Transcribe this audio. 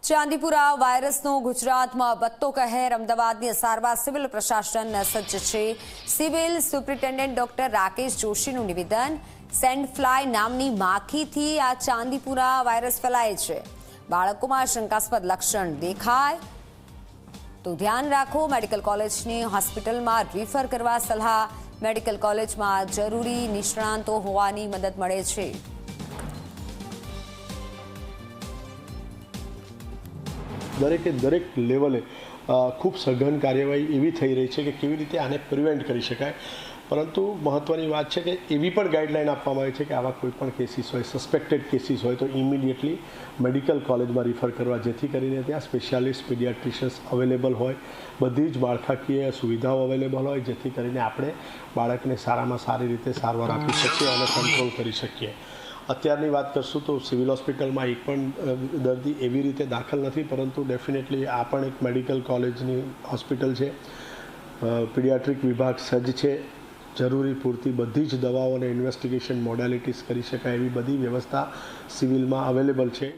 ચાંદીપુરા વાયરસનો ગુજરાતમાં વધતો કહેર. અમદાવાદની સારવાર સિવિલ પ્રશાસન સજ્જ છે. સિવિલ સુપ્રિન્ટેન્ડન્ટ ડોક્ટર રાકેશ જોશીનું નિવેદન. સેન્ડફ્લાય નામની માખીથી આ ચાંદીપુરા વાયરસ ફેલાય છે. બાળકોમાં શંકાસ્પદ લક્ષણ દેખાય તો ધ્યાન રાખો. મેડિકલ કોલેજની હોસ્પિટલમાં રિફર કરવા સલાહ. મેડિકલ કોલેજમાં જરૂરી નિષ્ણાંતો હોવાની મદદ મળે છે. દરેક લેવલે ખૂબ સઘન કાર્યવાહી એવી થઈ રહી છે કે કેવી રીતે આને પ્રિવેન્ટ કરી શકાય. પરંતુ મહત્ત્વની વાત છે કે એવી પણ ગાઈડલાઈન આપવામાં આવી છે કે આવા કોઈ પણ કેસીસ હોય, સસ્પેક્ટેડ કેસીસ હોય તો ઇમિડિયેટલી મેડિકલ કોલેજમાં રિફર કરવા, જેથી કરીને ત્યાં સ્પેશિયાલિસ્ટ પીડિયાટ્રિશિયન્સ અવેલેબલ હોય, બધી જ માળખાકીય સુવિધાઓ અવેલેબલ હોય, જેથી કરીને આપણે બાળકને સારામાં સારી રીતે સારવાર આપી શકીએ અને કંટ્રોલ કરી શકીએ. અત્યારની વાત કરશું તો સિવિલ હોસ્પિટલમાં એક પણ દર્દી એવી રીતે દાખલ નથી, પરંતુ ડેફિનેટલી આ પણ એક મેડિકલ કોલેજની હોસ્પિટલ છે. પીડિયાટ્રિક વિભાગ સજ્જ છે. જરૂરી પૂરતી બધી જ દવાઓ અને ઇન્વેસ્ટિગેશન મોડાલિટીઝ કરી શકાય એવી બધી વ્યવસ્થા સિવિલમાં અવેલેબલ છે.